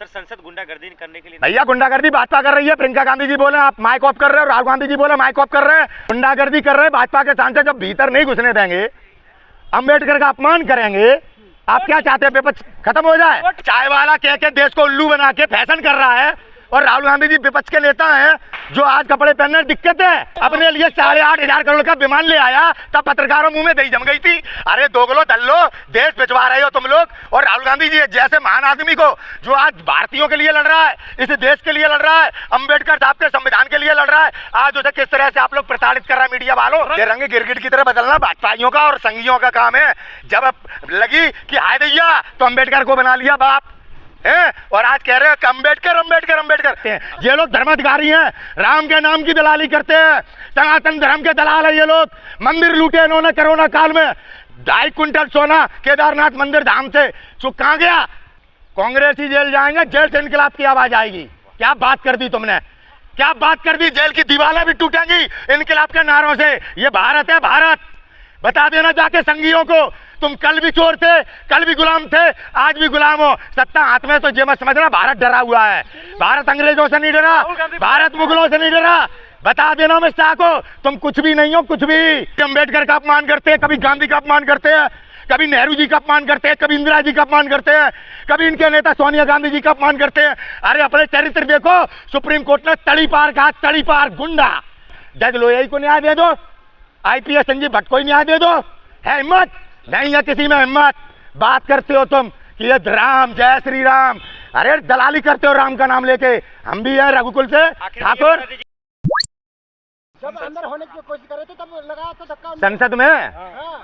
संसद गुंडागर्दी करने के लिए भैया गुंडागर्दी भाजपा कर रही है। प्रियंका गांधी जी बोले आप माइक ऑफ कर रहे हो, राहुल गांधी जी बोले माइक ऑफ कर रहे हैं। गुंडागर्दी कर रहे हैं भाजपा के सांसद, जब भीतर नहीं घुसने देंगे, अंबेडकर का अपमान करेंगे। आप क्या चाहते हैं विपक्ष खत्म हो जाए? चाय वाला कह के देश को उल्लू बना के फैशन कर रहा है, और राहुल गांधी जी विपक्ष के नेता हैं जो आज कपड़े पहनने दिक्कत है। अपने लिए 8,500 करोड़ का विमान ले आया, तब पत्रकारों मुंह में दही जम गई थी। अरे दोगलो दल्लो, देश पिछवा रहे हो तुम लोग। और राहुल गांधी जी जैसे महान आदमी को जो आज भारतीयों के लिए लड़ रहा है, इस देश के लिए लड़ रहा है, अंबेडकर साहब के संविधान के लिए लड़ रहा है, आज उसे किस तरह से आप लोग प्रताड़ित कर रहा है मीडिया वालों। ये रंग गिरगिट की तरह बदलना भाजपाइयों का और संघियों का काम है। जब लगी कि हाय दैया तो अंबेडकर को बना लिया बाप है, और आज कह रहे हैं कि अंबेडकर अंबेडकर अंबेडकर। ये लोग धर्माधिकारी हैं, राम के नाम की दलाली करते हैं, सनातन धर्म के दलाल है ये लोग। मंदिर लूटे इन्होंने कोरोना काल में, 2.5 क्विंटल सोना केदारनाथ मंदिर धाम से। कहाँ गया? कांग्रेसी जेल जाएंगे, जेल से इनकलाब की आवाज आएगी। क्या बात कर दी तुमने, क्या बात कर दी? जेल की दीवारें भी टूटेंगी इनकलाब के नारों से। ये भारत है, भारत। बता देना जाके संघियों को, तुम कल भी चोर थे, कल भी गुलाम थे, आज भी गुलाम हो। सत्ता हाथ में तो ये मत समझना भारत डरा हुआ है। भारत अंग्रेजों से नहीं डरा, भारत मुगलों से नहीं डरा। बता देना मैं शाह को, तुम कुछ भी नहीं हो, कुछ भी। अंबेडकर का अपमान करते हैं, कभी गांधी का अपमान करते हैं, कभी नेहरू जी का अपमान करते हैं, कभी इंदिरा जी का अपमान करते हैं, कभी इनके नेता सोनिया गांधी जी का अपमान करते हैं। अरे अपने चरित्र देखो, सुप्रीम कोर्ट ने तड़ी पार कहा, तड़ी पार। गुंडा जज लोहिया को न्याय दे दो, IPS संजीव भट्ट को न्याय दे दो। है हिम्मत? नहीं है किसी में हिम्मत। बात करते हो तुम कि ये राम, जय श्री राम। अरे दलाली करते हो राम का नाम लेके। हम भी हैं रघुकुल से ठाकुर। जब अंदर होने की कोशिश करे थे तब लगाया था धक्का संसद में।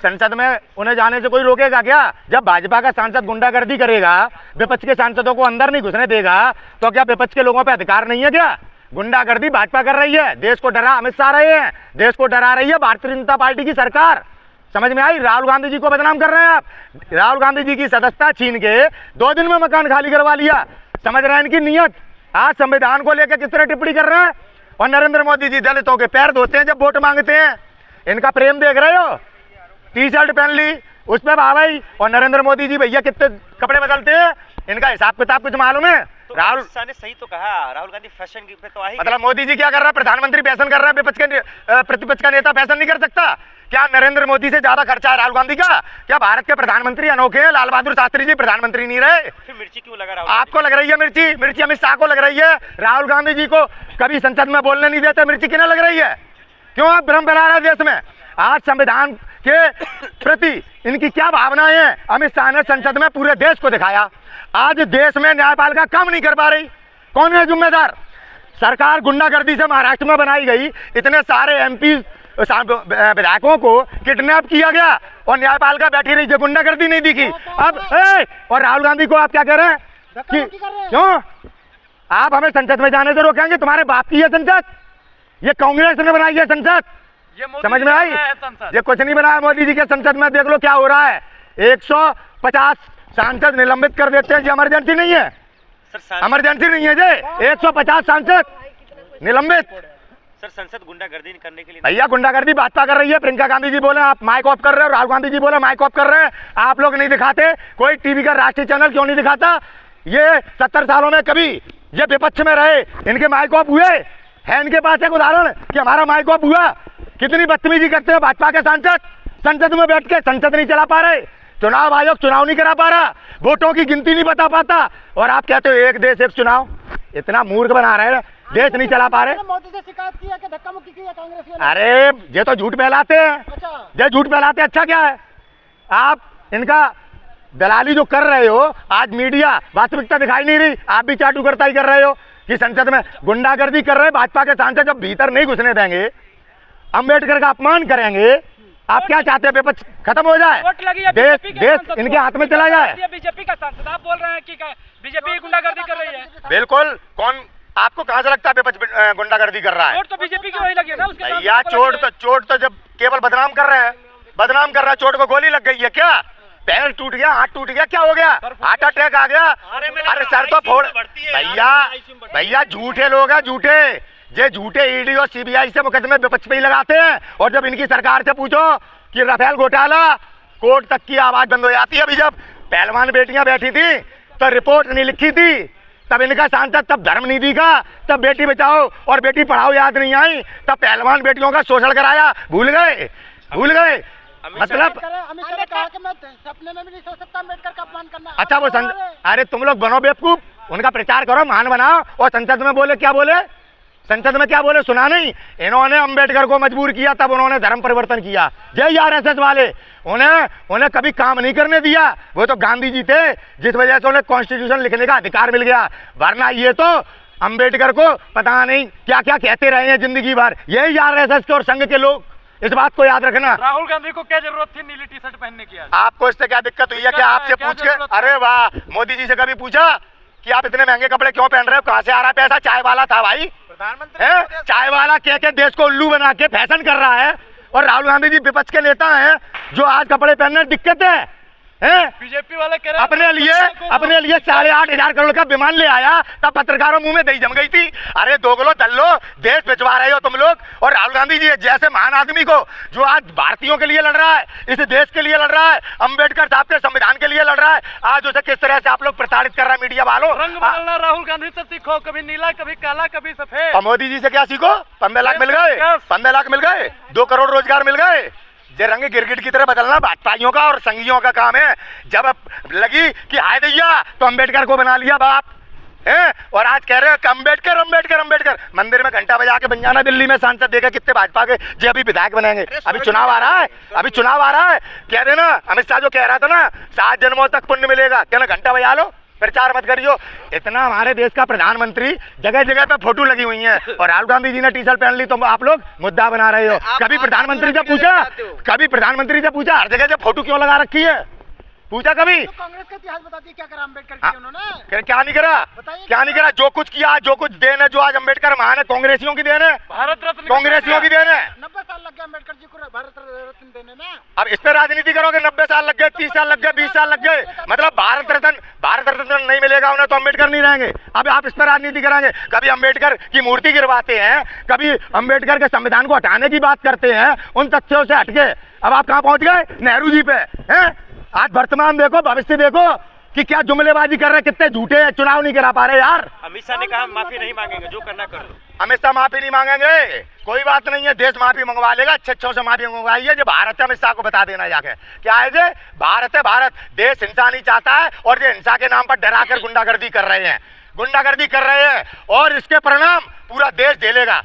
संसद में उन्हें जाने से कोई रोकेगा क्या? जब भाजपा का सांसद गुंडागर्दी करेगा, विपक्ष के सांसदों को अंदर नहीं घुसने देगा, तो क्या विपक्ष के लोगों पे अधिकार नहीं है क्या? गुंडागर्दी भाजपा कर रही है, देश को डरा अमित शाह रहे हैं, देश को डरा रही है भारतीय जनता पार्टी की सरकार। समझ में आई? राहुल गांधी जी को बदनाम कर रहे हैं आप। राहुल गांधी जी की सदस्यता छीन के 2 दिन में मकान खाली करवा लिया। समझ रहे हैं इनकी नीयत? आज संविधान को लेकर किस तरह टिप्पणी कर रहे हैं। और नरेंद्र मोदी जी दलितों के पैर धोते हैं जब वोट मांगते हैं। इनका प्रेम देख रहे हो? टी-शर्ट पहन ली, उस पर भाई। और नरेंद्र मोदी जी भैया कितने कपड़े बदलते हैं, इनका हिसाब किताब कुछ मालूम है? तो राहुल ने सही तो कहा, राहुल गांधी फैशन पे तो आई। मतलब मोदी जी क्या कर रहा है? प्रधानमंत्री फैशन कर रहा है, विपक्ष के प्रतिपक्ष का नेता फैशन नहीं कर सकता क्या? नरेंद्र मोदी से ज्यादा खर्चा है राहुल गांधी का क्या? भारत के प्रधानमंत्री अनोखे हैं। लाल बहादुर शास्त्री जी प्रधानमंत्री नहीं रहे। फिर मिर्ची क्यों लगा राहुल? आपको लग रही है मिर्ची? मिर्ची अमित शाह को लग रही है। राहुल गांधी जी को कभी संसद में बोलने नहीं देते, मिर्ची किन्हें लग रही है? क्यों आप भ्रम फैला रहे हैं देश में? आज संविधान के प्रति इनकी क्या भावनाएं हैं, अमित शाह ने संसद में पूरे देश को दिखाया। आज देश में न्यायपालिका काम नहीं कर पा रही। कौन है जिम्मेदार? सरकार गुंडागर्दी से महाराष्ट्र में बनाई गई, इतने सारे MP विधायकों को किडनैप किया गया और न्यायपालिका बैठी रही, गुंडागर्दी नहीं दिखी। अब और राहुल गांधी को आप क्या कह रहे हैं कि क्यों आप हमें संसद में जाने से रोकेंगे? तुम्हारे बाप की है संसद, ये कांग्रेस ने बनाई है संसद। समझ में आई? ये कुछ नहीं बनाया मोदी जी के संसद में। देख लो क्या हो रहा है, 150 सांसद निलंबित कर देते हैं। ये इमरजेंसी नहीं है, इमरजेंसी नहीं है जी। 150 सांसद निलंबित। सर संसद गुंडागर्दी करने के लिए भैया गुंडागर्दी भाजपा कर रही है। प्रियंका गांधी जी बोले आप माइक ऑफ कर रहे हो, राहुल गांधी जी बोले माइक ऑफ कर रहे हैं। आप लोग नहीं दिखाते, कोई टीवी का राष्ट्रीय चैनल क्यों नहीं दिखाता? ये 70 सालों में कभी ये विपक्ष में रहे, इनके माइक ऑफ हुए है? इनके पास एक उदाहरण कि हमारा माइक ऑफ हुआ? कितनी बदतमीजी करते हैं भाजपा के सांसद। संसद में बैठ के संसद नहीं चला पा रहे, चुनाव आयोग चुनाव नहीं करा पा रहा, वोटों की गिनती नहीं बता पाता, और आप कहते हो एक देश एक चुनाव। इतना मूर्ख बना रहे हैं, देश नहीं चला पा रहे। मोदी से शिकायत किया कि धक्का मुक्की किया कांग्रेस ने। अरे ये तो झूठ फैलाते हैं। अच्छा, ये झूठ फैलाते हैं। अच्छा क्या है? आप इनका दलाली जो कर रहे हो, आज मीडिया वास्तविकता दिखाई नहीं रही, आप भी चाटुकरता ही कर रहे हो कि संसद में गुंडागर्दी कर रहे हैं भाजपा के सांसद, जब भीतर नहीं घुसने देंगे, अंबेडकर का अपमान करेंगे। आप क्या चाहते हैं विपक्ष खत्म हो जाए, देश इनके हाथ में चला जाए? बीजेपी का सांसद आप बोल रहे हैं कि बीजेपी गुंडागर्दी कर रही है। बिल्कुल। कौन आपको कहां से लगता है विपक्ष गुंडागर्दी कर रहा है? चोट तो बीजेपी की वही लगी ना उसके साथ। भैया चोट तो जब केवल बदनाम कर रहे हैं, बदनाम कर रहा है। चोट को गोली लग गई है क्या? पैर टूट गया, हाथ टूट गया, क्या हो गया? हार्ट अटैक आ गया? अरे सर तो फोड़। भैया झूठे लोग हैं, झूठे। ये झूठे ईडी और CBI से मुकदमे विपक्ष पे ही लगाते हैं, और जब इनकी सरकार से पूछो कि राफेल घोटाला, कोर्ट तक की आवाज बंद हो जाती है। अभी जब पहलवान बेटियां बैठी थी तो रिपोर्ट नहीं लिखी थी, तब इनका सांसद, तब धर्मनीति का, तब बेटी बचाओ और बेटी पढ़ाओ याद नहीं आई, तब पहलवान बेटियों का शोषण कराया, भूल गए। मतलब अमित शाह ने कहा कि मैं सपने में भी नहीं सोच सकता अम्बेडकर का अपमान करना। अच्छा वो अरे तुम लोग बनो बेवकूफ, उनका प्रचार करो, महान बनाओ, और संसद में बोले क्या बोले, संसद में क्या बोले सुना नहीं। इन्होंने अम्बेडकर को मजबूर किया, तब उन्होंने धर्म परिवर्तन किया। जय आरएसएस वाले, उन्हें कभी काम नहीं करने दिया। वो तो गांधी जी थे जिस वजह से उन्हें कॉन्स्टिट्यूशन लिखने का अधिकार मिल गया, वरना ये तो अम्बेडकर को पता नहीं क्या क्या कहते रहे हैं जिंदगी भर। यही आरएसएस के और संघ के लोग, इस बात को याद रखना। राहुल गांधी को क्या जरूरत थी नीली टी शर्ट पहनने की? आपको इससे क्या दिक्कत हुई है? क्या आपसे पूछ के, अरे वाह, मोदी जी से कभी पूछा कि आप इतने महंगे कपड़े क्यों पहन रहे हो, कहाँ से आ रहा है पैसा? चाय वाला था भाई, प्रधानमंत्री चाय वाला कह के देश को उल्लू बना के फैशन कर रहा है। और राहुल गांधी जी विपक्ष के नेता हैं जो आज कपड़े पहनने दिक्कत है। बीजेपी वाले कह रहे हैं अपने लिए 8,500 करोड़ का विमान ले आया, तब पत्रकारों मुंह में दही जम गई थी। अरे दोगलो दल्लो, देश भिजवा रहे हो तुम लोग। और राहुल गांधी जी जैसे महान आदमी को, जो आज भारतीयों के लिए लड़ रहा है, इस देश के लिए लड़ रहा है, अम्बेडकर साहब के संविधान के लिए लड़ रहा है, आज उसे किस तरह से आप लोग प्रताड़ित कर रहे हैं मीडिया वालों। रंग बदलना राहुल गांधी से सीखो, कभी नीला कभी काला कभी सफेद। और मोदी जी से क्या सीखो? 15 लाख मिल गए, 15 लाख मिल गए, 2 करोड़ रोजगार मिल गए। ये रंग गिरगिट की तरह बदलना भाजपाइयों का और संघियों का काम है। जब लगी कि हाय दैया तो अम्बेडकर को बना लिया बाप है, और आज कह रहे हो कि अम्बेडकर अम्बेडकर अम्बेडकर। मंदिर में घंटा बजा के बन जाना दिल्ली में सांसद, देखा कितने भाजपा के जो अभी विधायक बनेंगे। अभी चुनाव आ रहा है, कह देना अमित शाह जो कह रहा था ना 7 जन्मों तक पुण्य मिलेगा, कहना घंटा बजा लो, प्रचार मत करियो। इतना हमारे देश का प्रधानमंत्री, जगह जगह पे फोटो लगी हुई है, और राहुल गांधी जी ने टी शर्ट पहन ली तो आप लोग मुद्दा बना रहे हो। कभी प्रधानमंत्री से पूछा हर जगह से फोटो क्यों लगा रखी है? पूछा कभी? तो कांग्रेस का इतिहास बताती क्या करा अम्बेडकर किया उन्होंने? क्या नहीं करा? जो कुछ किया, जो कुछ देन है, जो आज अम्बेडकर महान है, कांग्रेसियों की देन है, भारत रत्न कांग्रेसियों की देन है। 90 साल लग गए अम्बेडकर जी को भारत रत्न देने में। अब इस पे राजनीति करोगे? 90 साल लग गए, 30 साल लग गए, 20 साल लग गए, मतलब भारत रत्न नहीं मिलेगा उन्हें तो अम्बेडकर नहीं रहेंगे। अब आप इस पर राजनीति कराएंगे। कभी अम्बेडकर की मूर्ति गिरवाते हैं, कभी अम्बेडकर के संविधान को हटाने की बात करते हैं, उन तथ्यों से हटके अब आप कहाँ पहुंच गए? नेहरू जी पे हैं। आज वर्तमान देखो, भविष्य देखो कि क्या जुमलेबाजी कर रहे, कितने झूठे हैं, चुनाव नहीं करा पा रहे यार। अमित शाह ने कहा माफी नहीं मांगेंगे, जो करना कर दो। अमित शाह माफी नहीं मांगेंगे, कोई बात नहीं है, देश माफी मंगवा लेगा, अच्छे से माफी मंगवाइए। जो भारत है, अमित शाह को बता देना जाके क्या है जे भारत है, भारत देश हिंसा नहीं चाहता है, और ये हिंसा के नाम पर डरा कर गुंडागर्दी कर रहे हैं, और इसके परिणाम पूरा देश झेलेगा।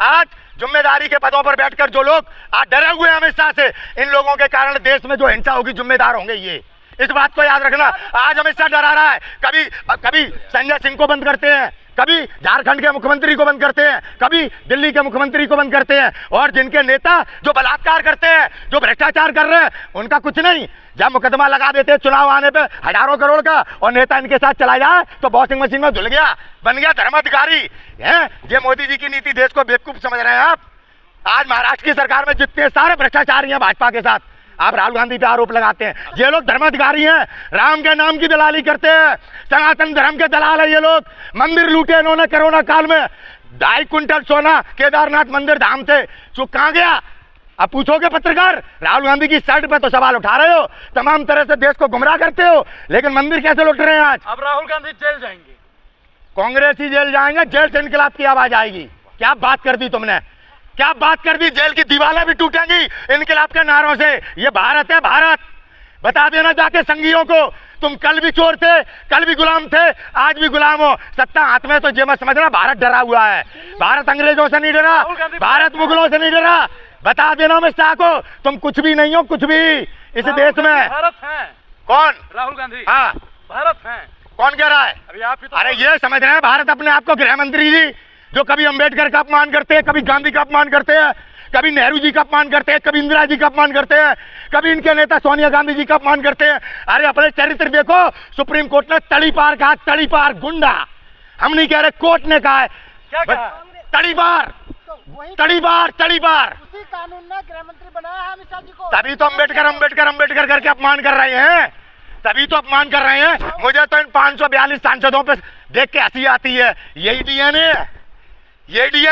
आज जिम्मेदारी के पदों पर बैठकर जो लोग आज डरे हुए हैं अमित शाह से, इन लोगों के कारण देश में जो हिंसा होगी जिम्मेदार होंगे ये, इस बात को याद रखना। आज अमित शाह डरा रहा है, कभी संजय सिंह को बंद करते हैं, कभी झारखंड के मुख्यमंत्री को बंद करते हैं, कभी दिल्ली के मुख्यमंत्री को बंद करते हैं, और जिनके नेता जो बलात्कार करते हैं, जो भ्रष्टाचार कर रहे हैं, उनका कुछ नहीं। जब मुकदमा लगा देते हैं चुनाव आने पे 1000 करोड़ का, और नेता इनके साथ चला जाए तो वॉशिंग मशीन में धुल गया, बन गया धर्माधिकारी है। ये मोदी जी की नीति, देश को बेवकूफ समझ रहे हैं आप। आज महाराष्ट्र की सरकार में जितने सारे भ्रष्टाचारी हैं भाजपा के साथ, आप राहुल गांधी पे आरोप लगाते हैं। ये लोग धर्माधिकारी हैं, राम के नाम की दलाली करते हैं, सनातन धर्म के दलाल है ये लोग। मंदिर लूटे इन्होंने कोरोना काल में, 2.5 क्विंटल सोना केदारनाथ मंदिर धाम से जो कहाँ गया? अब पूछोगे पत्रकार, राहुल गांधी की शर्ट पे तो सवाल उठा रहे हो, तमाम तरह से देश को गुमराह करते हो, लेकिन मंदिर कैसे लुट रहे हैं आज? अब राहुल गांधी जेल जाएंगे, कांग्रेस ही जेल जाएंगे, जेल से इनकलाब की आवाज आएगी। क्या बात कर दी तुमने, क्या बात कर दी? जेल की दीवारें भी टूटेंगी इनकलाब के नारों से। ये भारत है, भारत। बता देना जाके संघियों को, तुम कल भी चोर थे, कल भी गुलाम थे, आज भी गुलाम हो। सत्ता हाथ में तो ये मत समझना भारत डरा हुआ है। भारत अंग्रेजों से नहीं डरा, भारत मुगलों से नहीं डरा। बता देना अमित शाह को, तुम कुछ भी नहीं हो, कुछ भी इस देश में। भारत है कौन? राहुल गांधी। हाँ, भारत है। कौन कह रहा है? अभी आप ही तो। अरे ये समझ रहे हैं भारत अपने आप को गृह मंत्री जी, जो कभी अम्बेडकर का अपमान करते हैं, कभी गांधी का अपमान करते हैं, कभी नेहरू जी का अपमान करते हैं, कभी इंदिरा जी का अपमान करते हैं, कभी इनके नेता सोनिया गांधी जी का अपमान करते हैं। अरे अपने चरित्र देखो, सुप्रीम कोर्ट ने तड़ीपार कहा, तड़ीपार गुंडा। हम नहीं कह रहे, कोर्ट ने कहा है। क्या कहा? तड़ीपार, वही तड़ीपार। उसी कानून ने गृह मंत्री बनाया है अमित शाह जी को। तभी तो अम्बेडकर करके अपमान कर रहे हैं, तभी तो अपमान कर रहे हैं। मुझे तो इन 542 सांसदों पे देख के हंसी आती है। यही डीएनए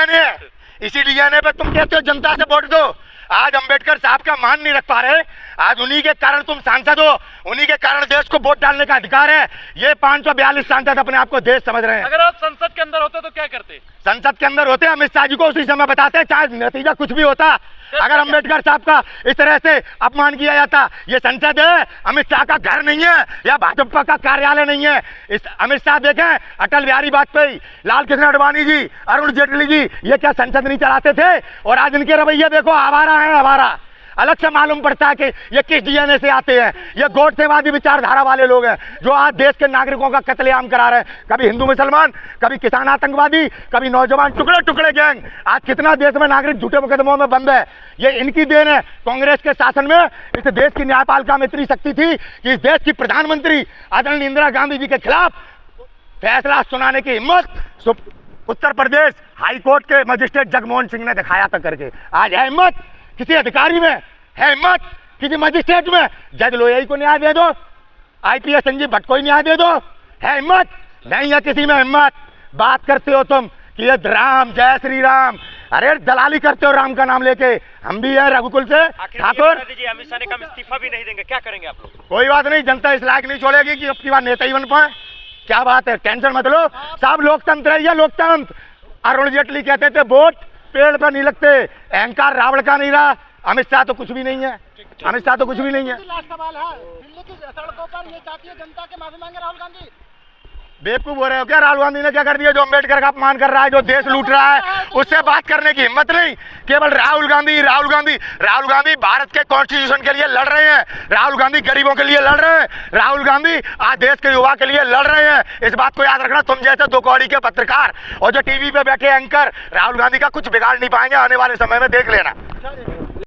है, इसी डीएनए पे तुम कहते हो जनता से वोट दो। आज अंबेडकर साहब का मान नहीं रख पा रहे। आज उन्हीं के कारण तुम सांसद हो, उन्हीं के कारण देश को वोट डालने का अधिकार है। ये 542 सांसद अपने आप को देश समझ रहे हैं। अगर आप संसद के अंदर होते तो क्या करते? संसद के अंदर होते अमित शाह जी को उसी समय बताते, चाहे नतीजा कुछ भी होता। अगर अंबेडकर साहब का इस तरह से अपमान किया जाता, ये संसद है, अमित शाह का घर नहीं है या भाजपा का कार्यालय नहीं है। इस अमित शाह देखें, अटल बिहारी वाजपेयी, लाल कृष्ण आडवाणी जी, अरुण जेटली जी, ये क्या संसद नहीं चलाते थे? और आज इनके रवैये देखो, आवारा है आवारा। अलग से मालूम पड़ता है कि ये किस डीएनए से आते हैं। ये गोडसेवादी विचारधारा वाले लोग हैं जो आज देश के नागरिकों का कत्लेआम करा रहे हैं। कभी हिंदू मुसलमान, कभी किसान आतंकवादी, कभी नौजवान टुकड़े टुकड़े गैंग। आज कितना देश में नागरिक झूठे मुकदमों में बंद है। ये इनकी देन है। कांग्रेस के शासन में इस देश की न्यायपालिका में इतनी शक्ति थी कि इस देश की प्रधानमंत्री आदरणीय इंदिरा गांधी जी के खिलाफ फैसला सुनाने की हिम्मत उत्तर प्रदेश हाई कोर्ट के मजिस्ट्रेट जगमोहन सिंह ने दिखाया था करके। आज है हिम्मत किसी अधिकारी में, है हिम्मत किसी मजिस्ट्रेट में? जज लोहिया को न्याय दे दो, आईपीएस संजीव भट्ट को ही न्याय दे दो। है हिम्मत? नहीं है किसी में हिम्मत। बात करते हो तुम कि ये राम, जय श्री राम, अरे दलाली करते हो राम का नाम लेके। हम भी हैं रघुकुल से। ठाकुर अमित शाह ने कहा इस्तीफा भी नहीं देंगे, क्या करेंगे आप लोग? कोई बात नहीं, जनता इस लायक नहीं छोड़ेगी कि अब की बार नेता ही बन पाए। क्या बात है, टेंशन मत लो। सब लोकतंत्र है, ये लोकतंत्र। अरुण जेटली कहते थे वोट पेड़ पर नहीं लगते, अहंकार रावण का नहीं रहा। अमित शाह तो कुछ भी नहीं है, अमित शाह तो कुछ भी नहीं है। लास्ट सवाल है, दिल्ली की सड़कों पर ये चाहती है जनता के माफी मांगे राहुल गांधी। बेवकूफ हो रहे हो क्या? राहुल गांधी ने क्या कर दिया? जो अम्बेडकर का अपमान कर रहा है, जो देश लूट रहा है, उससे बात करने की हिम्मत नहीं। केवल राहुल गांधी, राहुल गांधी, राहुल गांधी भारत के कॉन्स्टिट्यूशन के लिए लड़ रहे हैं। राहुल गांधी गरीबों के लिए लड़ रहे हैं। राहुल गांधी आज देश के युवा के लिए लड़ रहे हैं। इस बात को याद रखना। तुम जैसे दो कौड़ी के पत्रकार और जो टीवी पे बैठे एंकर राहुल गांधी का कुछ बिगाड़ नहीं पाएंगे। आने वाले समय में देख लेना।